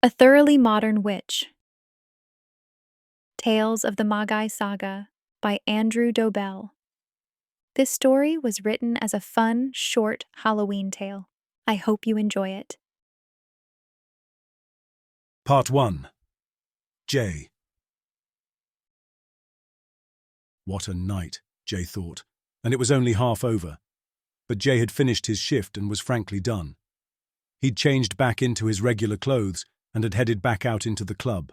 A Thoroughly Modern Witch. Tales of the Magi Saga by Andrew Dobell. This story was written as a fun, short Halloween tale. I hope you enjoy it. Part 1. Jay. What a night, Jay thought, and it was only half over. But Jay had finished his shift and was frankly done. He'd changed back into his regular clothes and had headed back out into the club.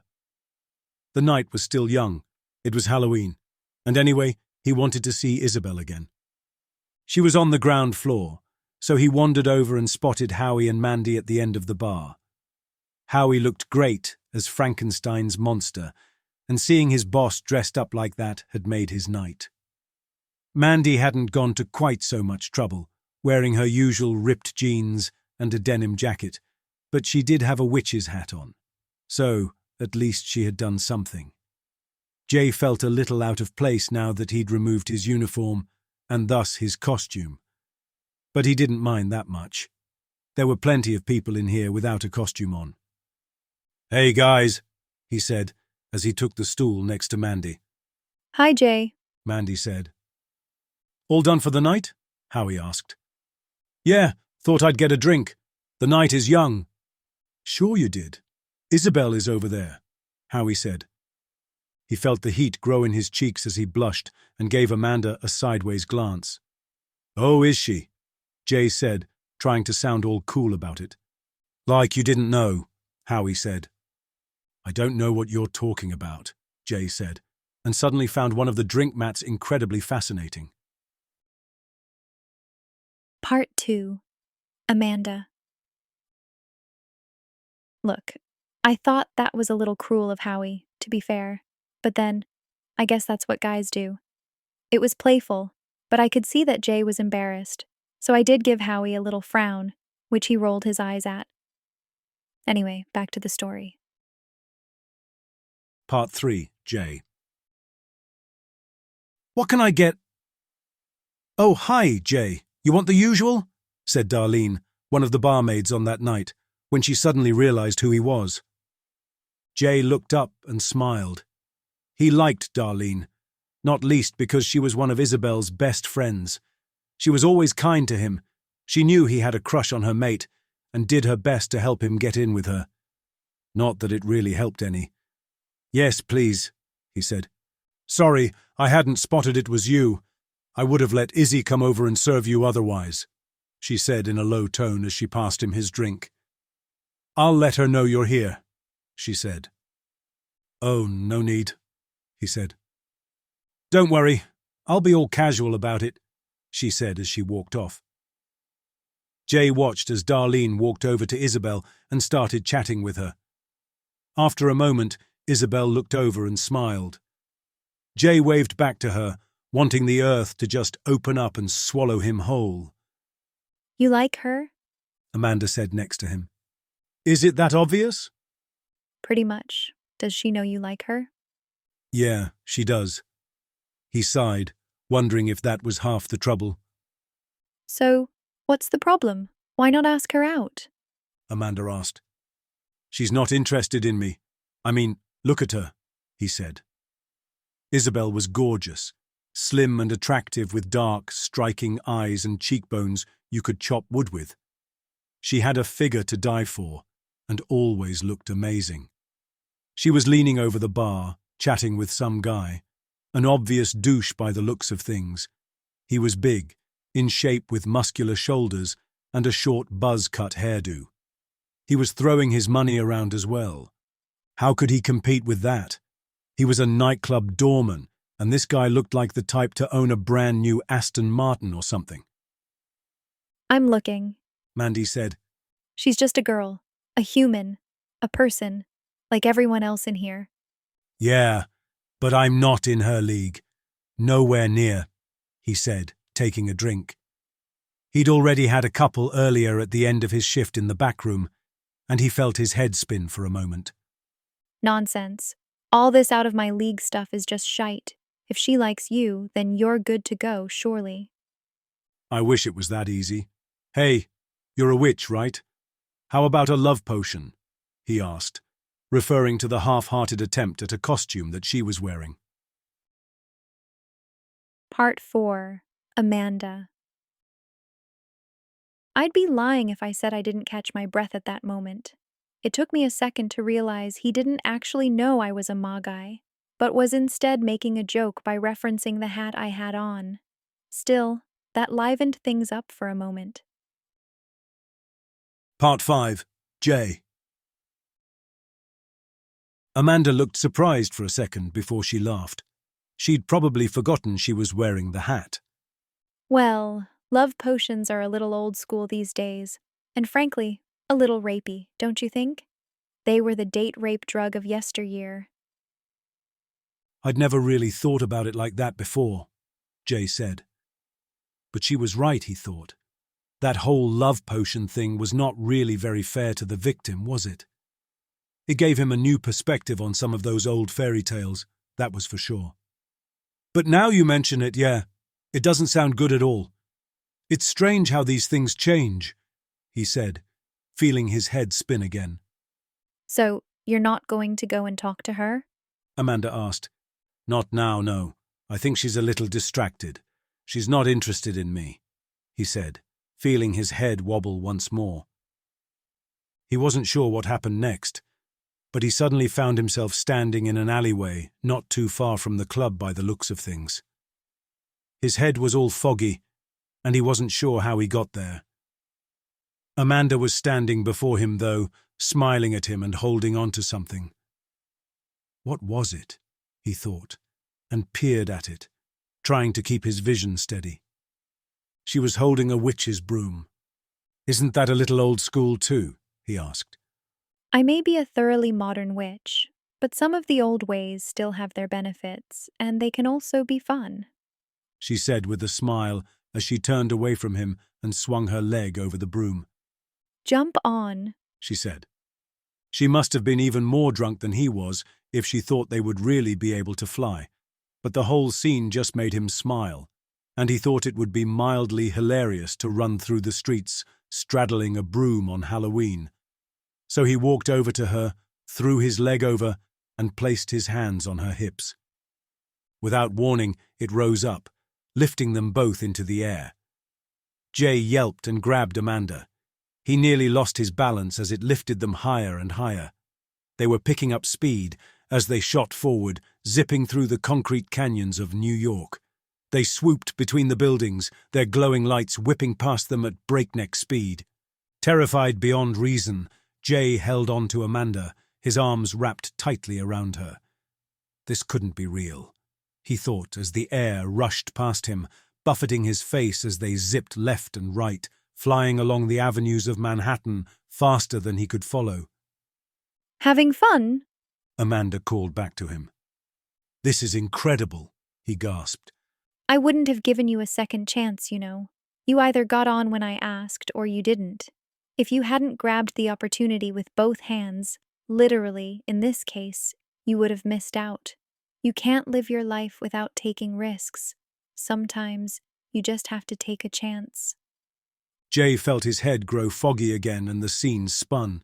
The night was still young. It was Halloween, and anyway, he wanted to see Isabelle again. She was on the ground floor, so he wandered over and spotted Howie and Mandy at the end of the bar. Howie looked great as Frankenstein's monster, and seeing his boss dressed up like that had made his night. Mandy hadn't gone to quite so much trouble, wearing her usual ripped jeans and a denim jacket, but she did have a witch's hat on. So, at least she had done something. Jay felt a little out of place now that he'd removed his uniform, and thus his costume. But he didn't mind that much. There were plenty of people in here without a costume on. "Hey guys," he said, as he took the stool next to Mandy. Hi, Jay. Mandy said. "All done for the night?" Howie asked. "Yeah, thought I'd get a drink. The night is young." "Sure you did. Isabelle is over there," Howie said. He felt the heat grow in his cheeks as he blushed and gave Amanda a sideways glance. "Oh, is she?" Jay said, trying to sound all cool about it. "Like you didn't know," Howie said. "I don't know what you're talking about," Jay said, and suddenly found one of the drink mats incredibly fascinating. Part 2. Amanda. Look, I thought that was a little cruel of Howie, to be fair, but then, I guess that's what guys do. It was playful, but I could see that Jay was embarrassed, so I did give Howie a little frown, which he rolled his eyes at. Anyway, back to the story. Part 3. Jay. "What can I get?" "Oh, hi, Jay. You want the usual?" said Darlene, one of the barmaids on that night, when she suddenly realized who he was. Jay looked up and smiled. He liked Darlene, not least because she was one of Isabelle's best friends. She was always kind to him. She knew he had a crush on her mate and did her best to help him get in with her. Not that it really helped any. "Yes, please," he said. "Sorry, I hadn't spotted it was you. I would have let Izzy come over and serve you otherwise," she said in a low tone as she passed him his drink. "I'll let her know you're here," she said. "Oh, no need," he said. "Don't worry, I'll be all casual about it," she said as she walked off. Jay watched as Darlene walked over to Isabelle and started chatting with her. After a moment, Isabelle looked over and smiled. Jay waved back to her, wanting the earth to just open up and swallow him whole. You like her? Amanda said next to him. "Is it that obvious?" Pretty much. Does she know you like her? "Yeah, she does." He sighed, wondering if that was half the trouble. So, what's the problem? Why not ask her out? Amanda asked. "She's not interested in me. I mean, look at her," he said. Isabelle was gorgeous, slim and attractive with dark, striking eyes and cheekbones you could chop wood with. She had a figure to die for, and always looked amazing. She was leaning over the bar, chatting with some guy, an obvious douche by the looks of things. He was big, in shape with muscular shoulders and a short buzz-cut hairdo. He was throwing his money around as well. How could he compete with that? He was a nightclub doorman, and this guy looked like the type to own a brand new Aston Martin or something. I'm looking, Mandy said. She's just a girl, a human, a person, like everyone else in here. "Yeah, but I'm not in her league. Nowhere near," he said, taking a drink. He'd already had a couple earlier at the end of his shift in the back room, and he felt his head spin for a moment. Nonsense. All this out of my league stuff is just shite. If she likes you, then you're good to go, surely. "I wish it was that easy. Hey, you're a witch, right? How about a love potion?" he asked, referring to the half-hearted attempt at a costume that she was wearing. Part 4. Amanda. I'd be lying if I said I didn't catch my breath at that moment. It took me a second to realize he didn't actually know I was a Magi, but was instead making a joke by referencing the hat I had on. Still, that livened things up for a moment. Part 5. J. Amanda looked surprised for a second before she laughed. She'd probably forgotten she was wearing the hat. Well, love potions are a little old school these days, and frankly, a little rapey, don't you think? They were the date rape drug of yesteryear. I'd never really thought about it like that before, Jay said. But she was right, he thought. That whole love potion thing was not really very fair to the victim, was it? It gave him a new perspective on some of those old fairy tales, that was for sure. But now you mention it, yeah, it doesn't sound good at all. It's strange how these things change, he said, feeling his head spin again. So, you're not going to go and talk to her? Amanda asked. Not now, no. I think she's a little distracted. She's not interested in me, he said, feeling his head wobble once more. He wasn't sure what happened next, but he suddenly found himself standing in an alleyway not too far from the club by the looks of things. His head was all foggy, and he wasn't sure how he got there. Amanda was standing before him, though, smiling at him and holding on to something. What was it? He thought, and peered at it, trying to keep his vision steady. She was holding a witch's broom. Isn't that a little old school too? He asked. I may be a thoroughly modern witch, but some of the old ways still have their benefits, and they can also be fun, she said with a smile as she turned away from him and swung her leg over the broom. Jump on, she said. She must have been even more drunk than he was if she thought they would really be able to fly, but the whole scene just made him smile, and he thought it would be mildly hilarious to run through the streets straddling a broom on Halloween. So he walked over to her, threw his leg over, and placed his hands on her hips. Without warning, it rose up, lifting them both into the air. Jay yelped and grabbed Amanda. He nearly lost his balance as it lifted them higher and higher. They were picking up speed as they shot forward, zipping through the concrete canyons of New York. They swooped between the buildings, their glowing lights whipping past them at breakneck speed. Terrified beyond reason, Jay held on to Amanda, his arms wrapped tightly around her. This couldn't be real, he thought as the air rushed past him, buffeting his face as they zipped left and right, flying along the avenues of Manhattan faster than he could follow. Having fun? Amanda called back to him. This is incredible, he gasped. I wouldn't have given you a second chance, you know. You either got on when I asked or you didn't. If you hadn't grabbed the opportunity with both hands, literally, in this case, you would have missed out. You can't live your life without taking risks. Sometimes, you just have to take a chance. Jay felt his head grow foggy again and the scene spun.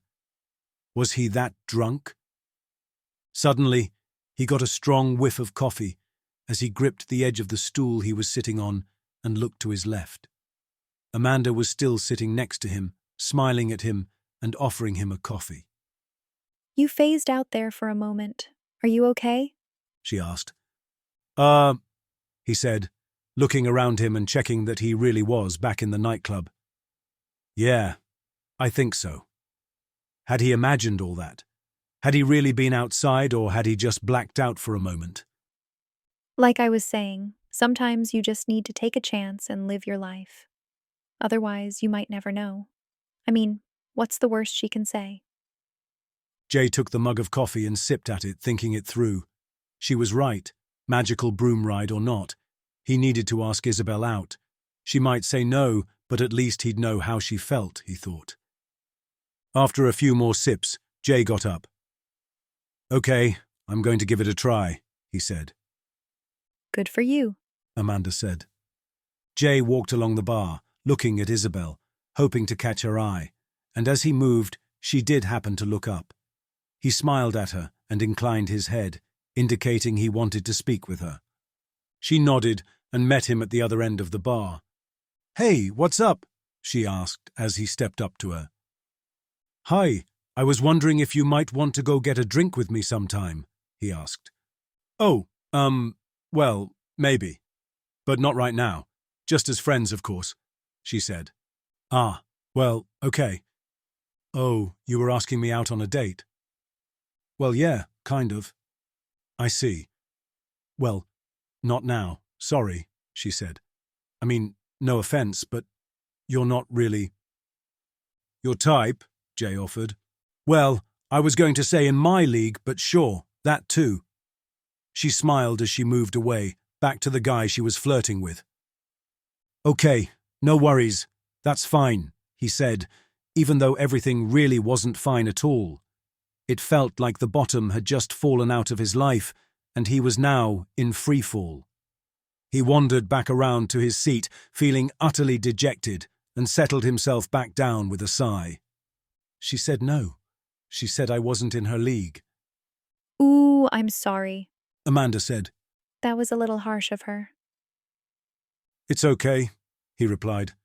Was he that drunk? Suddenly, he got a strong whiff of coffee as he gripped the edge of the stool he was sitting on and looked to his left. Amanda was still sitting next to him, smiling at him and offering him a coffee. You phased out there for a moment. Are you okay? She asked. He said, looking around him and checking that he really was back in the nightclub. Yeah, I think so. Had he imagined all that? Had he really been outside, or had he just blacked out for a moment? Like I was saying, sometimes you just need to take a chance and live your life. Otherwise, you might never know. I mean, what's the worst she can say? Jay took the mug of coffee and sipped at it, thinking it through. She was right, magical broom ride or not. He needed to ask Isabelle out. She might say no, but at least he'd know how she felt, he thought. After a few more sips, Jay got up. Okay, I'm going to give it a try, he said. Good for you, Amanda said. Jay walked along the bar, looking at Isabelle, hoping to catch her eye, and as he moved, she did happen to look up. He smiled at her and inclined his head, indicating he wanted to speak with her. She nodded and met him at the other end of the bar. "Hey, what's up?" she asked as he stepped up to her. "Hi, I was wondering if you might want to go get a drink with me sometime," he asked. "Oh, well, maybe. But not right now. Just as friends, of course," she said. "Ah, well, okay. Oh, you were asking me out on a date?" "Well, yeah, kind of." "I see. Well, not now, sorry," she said. "I mean, no offense, but you're not really—" "Your type," Jay offered. "Well, I was going to say in my league, but sure, that too." She smiled as she moved away, back to the guy she was flirting with. "Okay, no worries. That's fine," he said, even though everything really wasn't fine at all. It felt like the bottom had just fallen out of his life, and he was now in freefall. He wandered back around to his seat, feeling utterly dejected, and settled himself back down with a sigh. She said no. She said I wasn't in her league. Ooh, I'm sorry. Amanda said. That was a little harsh of her. "It's okay," he replied.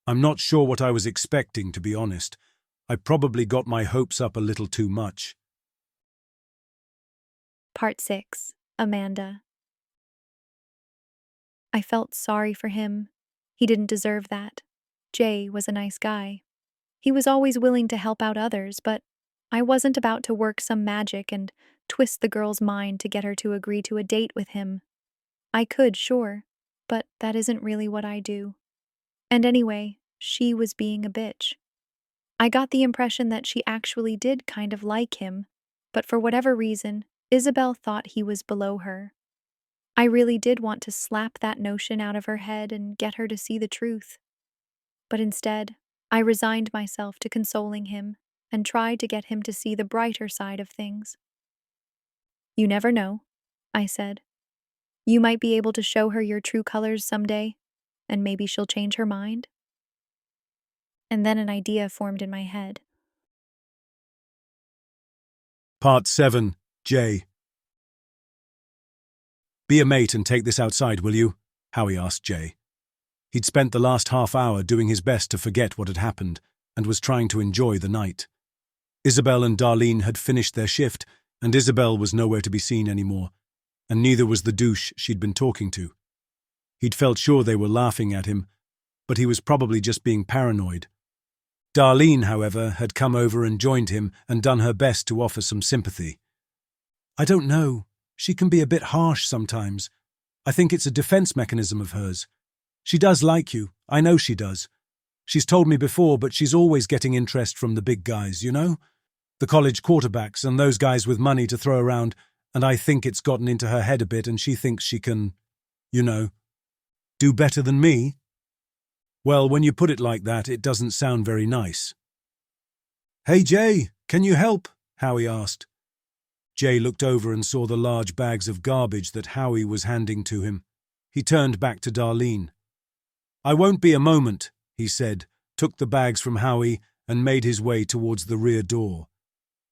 "I'm not sure what I was expecting, to be honest. I probably got my hopes up a little too much." Part 6. Amanda. I felt sorry for him. He didn't deserve that. Jay was a nice guy. He was always willing to help out others, but I wasn't about to work some magic and twist the girl's mind to get her to agree to a date with him. I could, sure, but that isn't really what I do. And anyway, she was being a bitch. I got the impression that she actually did kind of like him, but for whatever reason, Isabelle thought he was below her. I really did want to slap that notion out of her head and get her to see the truth. But instead, I resigned myself to consoling him and tried to get him to see the brighter side of things. "You never know," I said. "You might be able to show her your true colors someday, and maybe she'll change her mind." And then an idea formed in my head. Part 7. Jay. "Be a mate and take this outside, will you?" Howie asked Jay. He'd spent the last half hour doing his best to forget what had happened and was trying to enjoy the night. Isabelle and Darlene had finished their shift, and Isabelle was nowhere to be seen anymore, and neither was the douche she'd been talking to. He'd felt sure they were laughing at him, but he was probably just being paranoid. Darlene, however, had come over and joined him and done her best to offer some sympathy. "I don't know. She can be a bit harsh sometimes. I think it's a defense mechanism of hers. She does like you. I know she does. She's told me before, but she's always getting interest from the big guys, you know? The college quarterbacks and those guys with money to throw around, and I think it's gotten into her head a bit and she thinks she can, do better than me." "Well, when you put it like that, it doesn't sound very nice." "Hey, Jay, can you help?" Howie asked. Jay looked over and saw the large bags of garbage that Howie was handing to him. He turned back to Darlene. "I won't be a moment," he said, took the bags from Howie and made his way towards the rear door.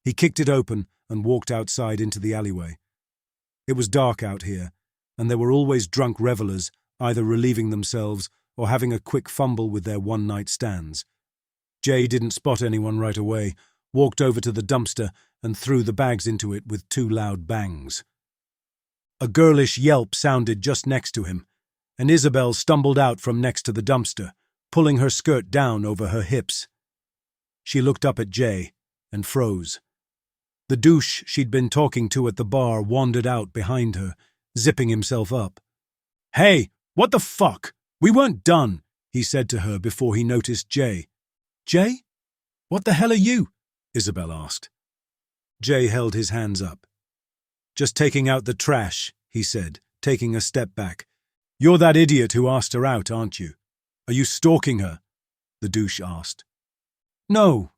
He kicked it open and walked outside into the alleyway. It was dark out here, and there were always drunk revelers either relieving themselves or having a quick fumble with their one-night stands. Jay didn't spot anyone right away, walked over to the dumpster and threw the bags into it with 2 loud bangs. A girlish yelp sounded just next to him, and Isabelle stumbled out from next to the dumpster, pulling her skirt down over her hips. She looked up at Jay and froze. The douche she'd been talking to at the bar wandered out behind her, zipping himself up. "Hey, what the fuck? We weren't done," he said to her before he noticed Jay. "Jay? What the hell are you?" Isabelle asked. Jay held his hands up. "Just taking out the trash," he said, taking a step back. "You're that idiot who asked her out, aren't you? Are you stalking her?" the douche asked. No,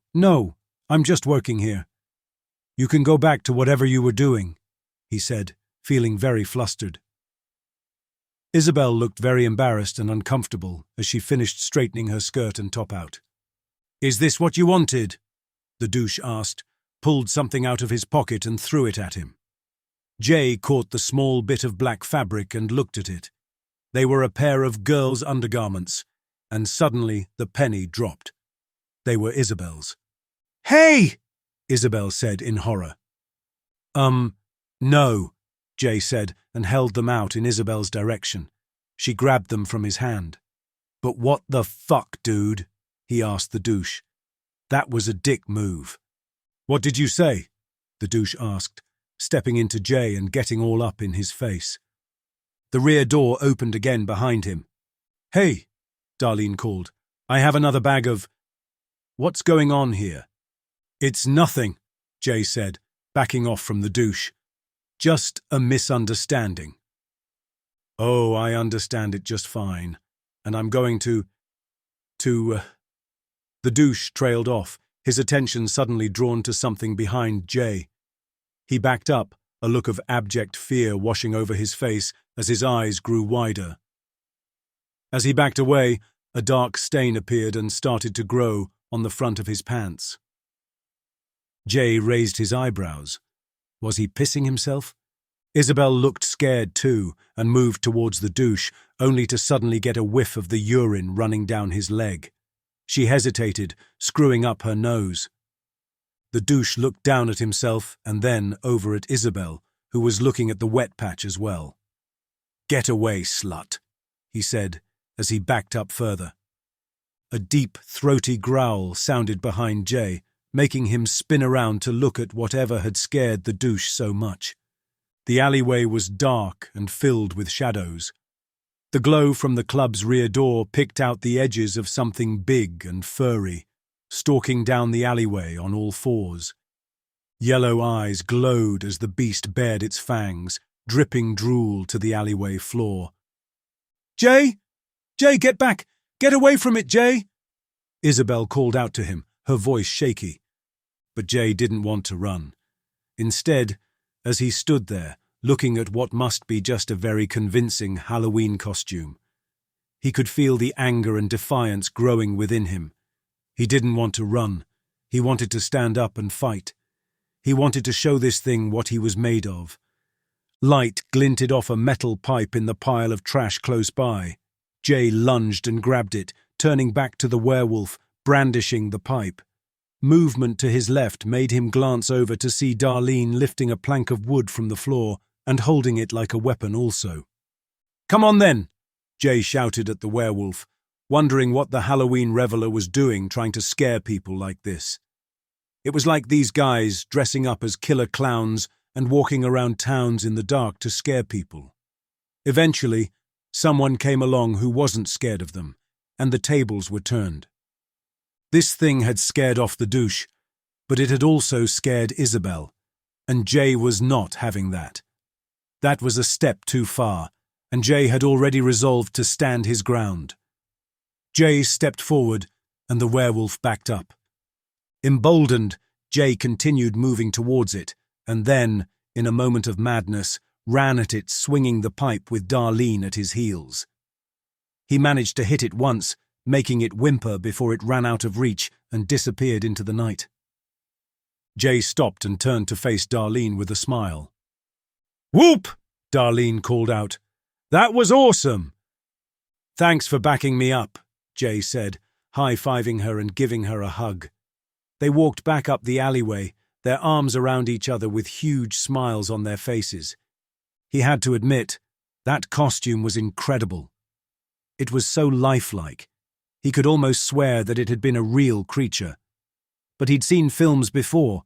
I'm just working here." "You can go back to whatever you were doing," he said, feeling very flustered. Isabelle looked very embarrassed and uncomfortable as she finished straightening her skirt and top out. "Is this what you wanted?" the douche asked, pulled something out of his pocket and threw it at him. Jay caught the small bit of black fabric and looked at it. They were a pair of girls' undergarments, and suddenly the penny dropped. They were Isabelle's. "Hey!" Isabelle said in horror. No, Jay said and held them out in Isabelle's direction. She grabbed them from his hand. "But what the fuck, dude?" he asked the douche. "That was a dick move." "What did you say?" the douche asked, stepping into Jay and getting all up in his face. The rear door opened again behind him. "Hey," Darlene called. "I have another bag of—" "What's going on here?" "It's nothing," Jay said, backing off from the douche. "Just a misunderstanding." "Oh, I understand it just fine. And I'm going to... The douche trailed off, his attention suddenly drawn to something behind Jay. He backed up, a look of abject fear washing over his face as his eyes grew wider. As he backed away, a dark stain appeared and started to grow on the front of his pants. Jay raised his eyebrows. Was he pissing himself? Isabelle looked scared too and moved towards the douche, only to suddenly get a whiff of the urine running down his leg. She hesitated, screwing up her nose. The douche looked down at himself and then over at Isabelle, who was looking at the wet patch as well. "Get away, slut," he said as he backed up further. A deep, throaty growl sounded behind Jay, making him spin around to look at whatever had scared the douche so much. The alleyway was dark and filled with shadows. The glow from the club's rear door picked out the edges of something big and furry, stalking down the alleyway on all fours. Yellow eyes glowed as the beast bared its fangs, dripping drool to the alleyway floor. "Jay! Jay, get back! Get away from it, Jay!" Isabelle called out to him, her voice shaky. But Jay didn't want to run. Instead, as he stood there, looking at what must be just a very convincing Halloween costume, he could feel the anger and defiance growing within him. He didn't want to run. He wanted to stand up and fight. He wanted to show this thing what he was made of. Light glinted off a metal pipe in the pile of trash close by. Jay lunged and grabbed it, turning back to the werewolf, brandishing the pipe. Movement to his left made him glance over to see Darlene lifting a plank of wood from the floor and holding it like a weapon also. "Come on then," Jay shouted at the werewolf, wondering what the Halloween reveler was doing trying to scare people like this. It was like these guys dressing up as killer clowns and walking around towns in the dark to scare people. Eventually, someone came along who wasn't scared of them, and the tables were turned. This thing had scared off the douche, but it had also scared Isabelle, and Jay was not having that. That was a step too far, and Jay had already resolved to stand his ground. Jay stepped forward, and the werewolf backed up. Emboldened, Jay continued moving towards it, and then, in a moment of madness, ran at it, swinging the pipe with Darlene at his heels. He managed to hit it once, making it whimper before it ran out of reach and disappeared into the night. Jay stopped and turned to face Darlene with a smile. "Whoop!" Darlene called out. "That was awesome!" "Thanks for backing me up," Jay said, high-fiving her and giving her a hug. They walked back up the alleyway, their arms around each other with huge smiles on their faces. He had to admit, that costume was incredible. It was so lifelike. He could almost swear that it had been a real creature. But he'd seen films before.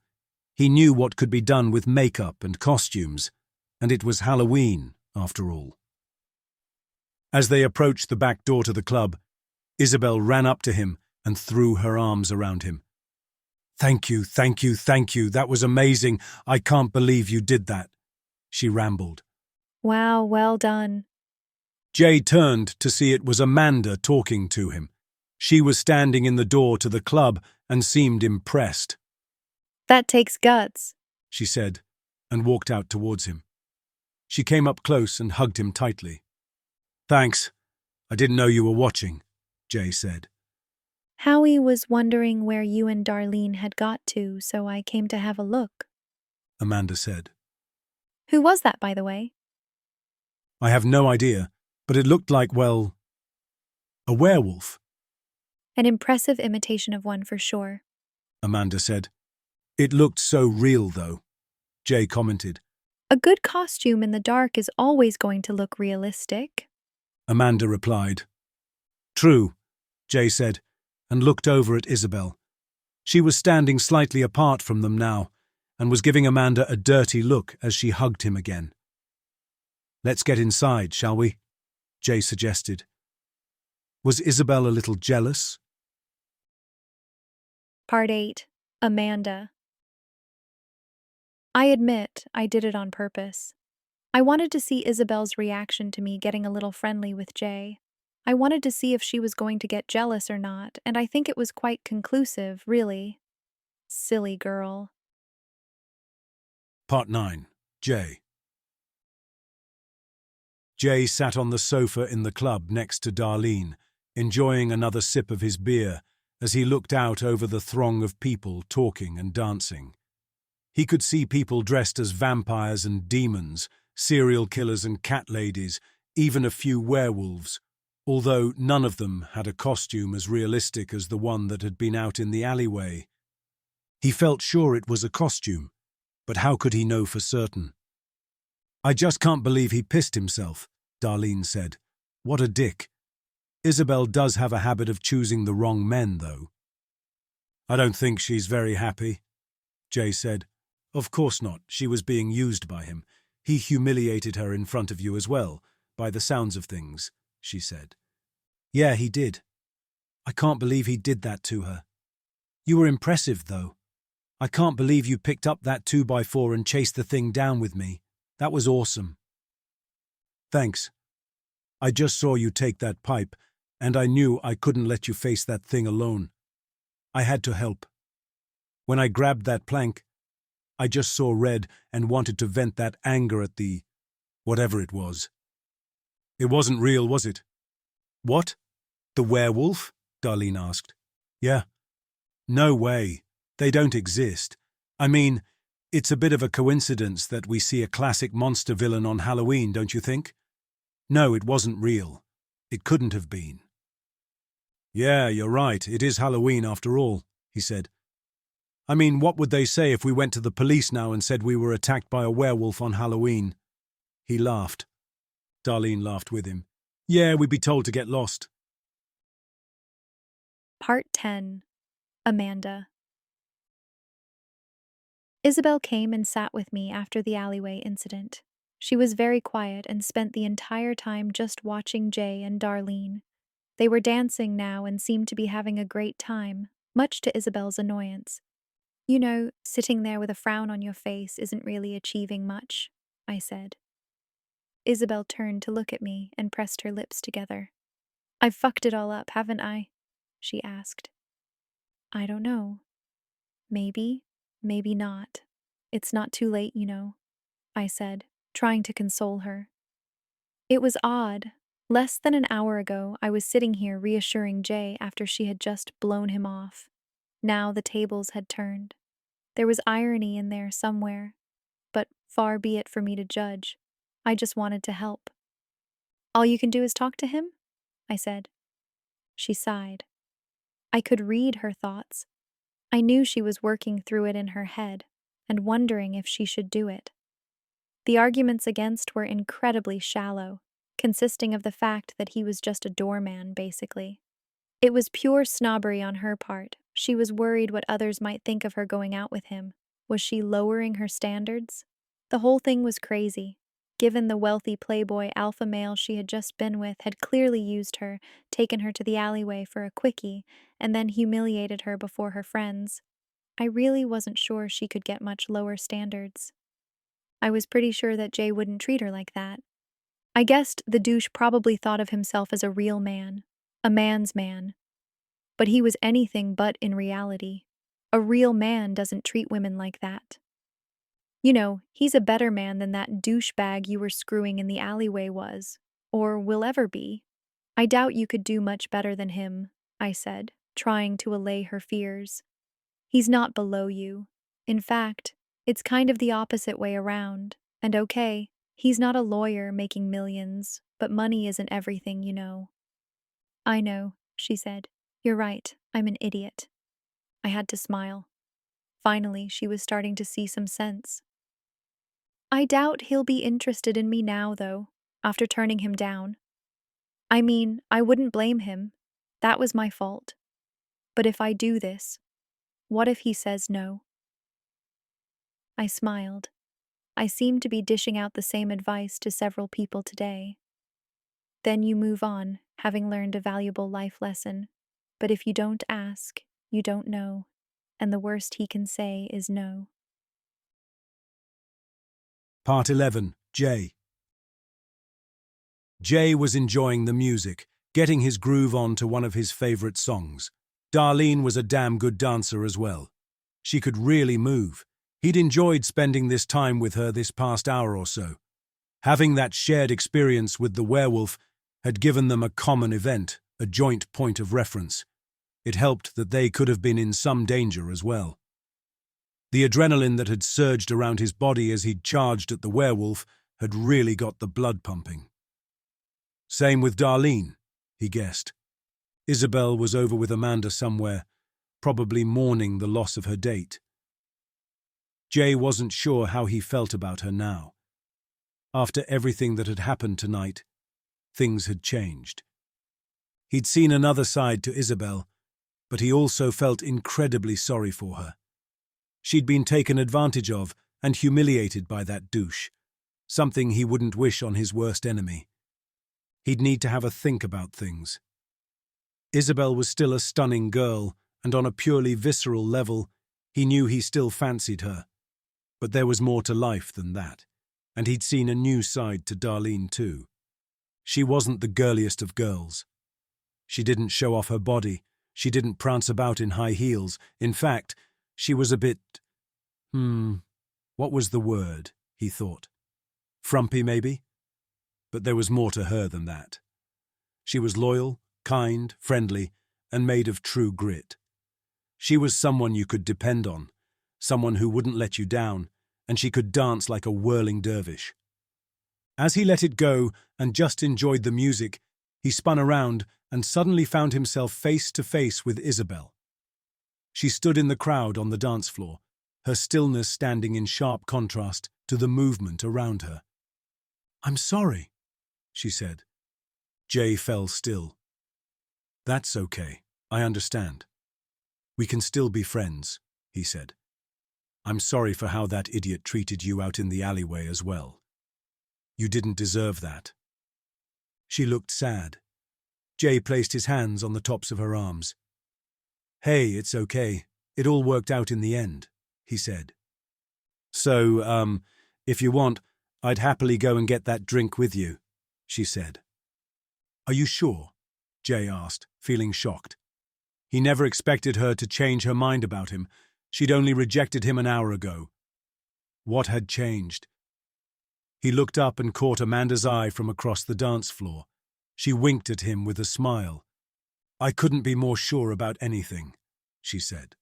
He knew what could be done with makeup and costumes, and it was Halloween, after all. As they approached the back door to the club, Isabelle ran up to him and threw her arms around him. "Thank you, thank you, thank you. That was amazing. I can't believe you did that," she rambled. Wow, well done. Jay turned to see it was Amanda talking to him. She was standing in the door to the club and seemed impressed. That takes guts. She said, and walked out towards him. She came up close and hugged him tightly. "Thanks. I didn't know you were watching," Jay said. Howie was wondering where you and Darlene had got to, so I came to have a look. Amanda said. Who was that, by the way? I have no idea, but it looked like, well, a werewolf, An impressive imitation of one for sure. Amanda said. It looked so real, though, Jay commented. A good costume in the dark is always going to look realistic. Amanda replied. True, Jay said, and looked over at Isabelle. She was standing slightly apart from them now, and was giving Amanda a dirty look as she hugged him again. Let's get inside, shall we? Jay suggested. Was Isabelle a little jealous? Part 8. Amanda. I admit I did it on purpose. I wanted to see Isabelle's reaction to me getting a little friendly with Jay. I wanted to see if she was going to get jealous or not, and I think it was quite conclusive, really. Silly girl. Part 9. Jay. Jay sat on the sofa in the club next to Darlene, enjoying another sip of his beer as he looked out over the throng of people talking and dancing. He could see people dressed as vampires and demons, serial killers and cat ladies, even a few werewolves, although none of them had a costume as realistic as the one that had been out in the alleyway. He felt sure it was a costume, but how could he know for certain? I just can't believe he pissed himself, Darlene said. What a dick. Isabelle does have a habit of choosing the wrong men, though. I don't think she's very happy, Jay said. Of course not. She was being used by him. He humiliated her in front of you as well, by the sounds of things, she said. Yeah, he did. I can't believe he did that to her. You were impressive, though. I can't believe you picked up that 2x4 and chased the thing down with me. That was awesome. Thanks. I just saw you take that pipe, and I knew I couldn't let you face that thing alone. I had to help. When I grabbed that plank, I just saw red and wanted to vent that anger at the whatever it was. It wasn't real, was it? What? The werewolf? Darlene asked. Yeah. No way. They don't exist. I mean, it's a bit of a coincidence that we see a classic monster villain on Halloween, don't you think? No, it wasn't real. It couldn't have been. Yeah, you're right. It is Halloween after all, he said. I mean, what would they say if we went to the police now and said we were attacked by a werewolf on Halloween? He laughed. Darlene laughed with him. Yeah, we'd be told to get lost. Part 10. Amanda. Isabelle came and sat with me after the alleyway incident. She was very quiet and spent the entire time just watching Jay and Darlene. They were dancing now and seemed to be having a great time, much to Isabelle's annoyance. You know, sitting there with a frown on your face isn't really achieving much, I said. Isabelle turned to look at me and pressed her lips together. I've fucked it all up, haven't I? She asked. I don't know. Maybe, maybe not. It's not too late, you know, I said, trying to console her. It was odd. Less than an hour ago, I was sitting here reassuring Jay after she had just blown him off. Now the tables had turned. There was irony in there somewhere, but far be it for me to judge. I just wanted to help. All you can do is talk to him? I said. She sighed. I could read her thoughts. I knew she was working through it in her head and wondering if she should do it. The arguments against were incredibly shallow, consisting of the fact that he was just a doorman, basically. It was pure snobbery on her part. She was worried what others might think of her going out with him. Was she lowering her standards? The whole thing was crazy. Given the wealthy playboy alpha male she had just been with had clearly used her, taken her to the alleyway for a quickie, and then humiliated her before her friends. I really wasn't sure she could get much lower standards. I was pretty sure that Jay wouldn't treat her like that. I guessed the douche probably thought of himself as a real man, a man's man. But he was anything but in reality. A real man doesn't treat women like that. You know, he's a better man than that douchebag you were screwing in the alleyway was, or will ever be. I doubt you could do much better than him, I said, trying to allay her fears. He's not below you. In fact, it's kind of the opposite way around. And okay, he's not a lawyer making millions, but money isn't everything, you know. I know, she said. You're right, I'm an idiot. I had to smile. Finally, she was starting to see some sense. I doubt he'll be interested in me now, though, after turning him down. I mean, I wouldn't blame him. That was my fault. But if I do this, what if he says no? I smiled. I seemed to be dishing out the same advice to several people today. Then you move on, having learned a valuable life lesson. But if you don't ask, you don't know. And the worst he can say is no. Part 11. Jay. Jay was enjoying the music, getting his groove on to one of his favorite songs. Darlene was a damn good dancer as well. She could really move. He'd enjoyed spending this time with her this past hour or so. Having that shared experience with the werewolf had given them a common event, a joint point of reference. It helped that they could have been in some danger as well. The adrenaline that had surged around his body as he'd charged at the werewolf had really got the blood pumping. Same with Darlene, he guessed. Isabelle was over with Amanda somewhere, probably mourning the loss of her date. Jay wasn't sure how he felt about her now. After everything that had happened tonight, things had changed. He'd seen another side to Isabelle, but he also felt incredibly sorry for her. She'd been taken advantage of and humiliated by that douche, something he wouldn't wish on his worst enemy. He'd need to have a think about things. Isabelle was still a stunning girl, and on a purely visceral level, he knew he still fancied her. But there was more to life than that, and he'd seen a new side to Darlene too. She wasn't the girliest of girls. She didn't show off her body. She didn't prance about in high heels. In fact, she was a bit… what was the word, he thought? Frumpy, maybe? But there was more to her than that. She was loyal, kind, friendly, and made of true grit. She was someone you could depend on, someone who wouldn't let you down, and she could dance like a whirling dervish. As he let it go and just enjoyed the music, he spun around and suddenly found himself face to face with Isabelle. She stood in the crowd on the dance floor, her stillness standing in sharp contrast to the movement around her. "I'm sorry," she said. Jay fell still. "That's okay. I understand. We can still be friends," he said. "I'm sorry for how that idiot treated you out in the alleyway as well. You didn't deserve that." She looked sad. Jay placed his hands on the tops of her arms. "Hey, it's okay. It all worked out in the end," he said. So, if you want, I'd happily go and get that drink with you," she said. "Are you sure?" Jay asked, feeling shocked. He never expected her to change her mind about him. She'd only rejected him an hour ago. What had changed? He looked up and caught Amanda's eye from across the dance floor. She winked at him with a smile. "I couldn't be more sure about anything," she said.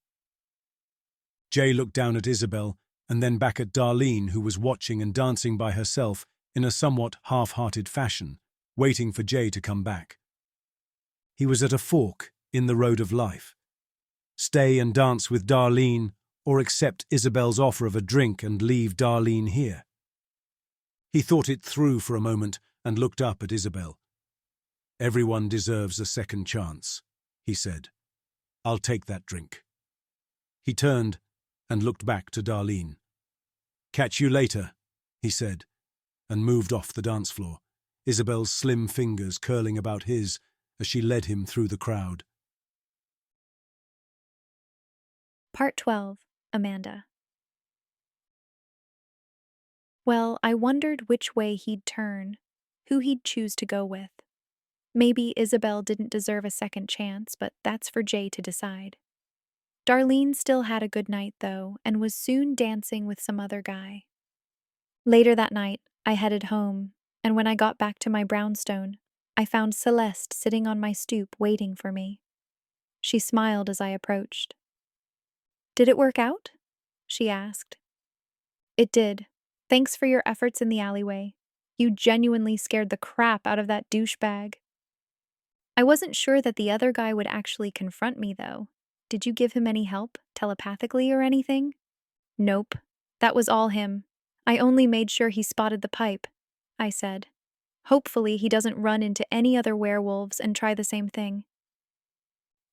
Jay looked down at Isabelle and then back at Darlene, who was watching and dancing by herself in a somewhat half-hearted fashion, waiting for Jay to come back. He was at a fork in the road of life. Stay and dance with Darlene, or accept Isabelle's offer of a drink and leave Darlene here. He thought it through for a moment and looked up at Isabelle. "Everyone deserves a second chance," he said. "I'll take that drink." He turned and looked back to Darlene. "Catch you later," he said, and moved off the dance floor, Isabelle's slim fingers curling about his as she led him through the crowd. Part 12. Amanda. Well, I wondered which way he'd turn, who he'd choose to go with. Maybe Isabelle didn't deserve a second chance, but that's for Jay to decide. Darlene still had a good night, though, and was soon dancing with some other guy. Later that night, I headed home, and when I got back to my brownstone, I found Celeste sitting on my stoop waiting for me. She smiled as I approached. Did it work out? She asked. It did. Thanks for your efforts in the alleyway. You genuinely scared the crap out of that douchebag. I wasn't sure that the other guy would actually confront me, though. Did you give him any help, telepathically or anything? Nope. That was all him. I only made sure he spotted the pipe, I said. Hopefully, he doesn't run into any other werewolves and try the same thing.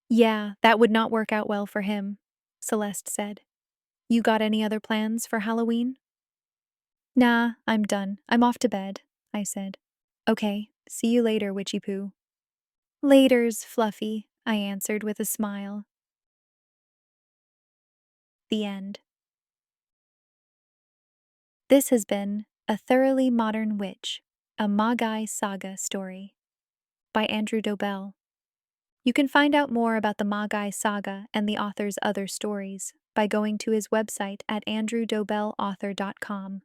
Yeah, that would not work out well for him, Celeste said. You got any other plans for Halloween? Nah, I'm done. I'm off to bed, I said. Okay, see you later, Witchy Poo. Laters, Fluffy, I answered with a smile. The end. This has been A Thoroughly Modern Witch, a Magi Saga story by Andrew Dobell. You can find out more about the Magi Saga and the author's other stories by going to his website at andrewdobellauthor.com.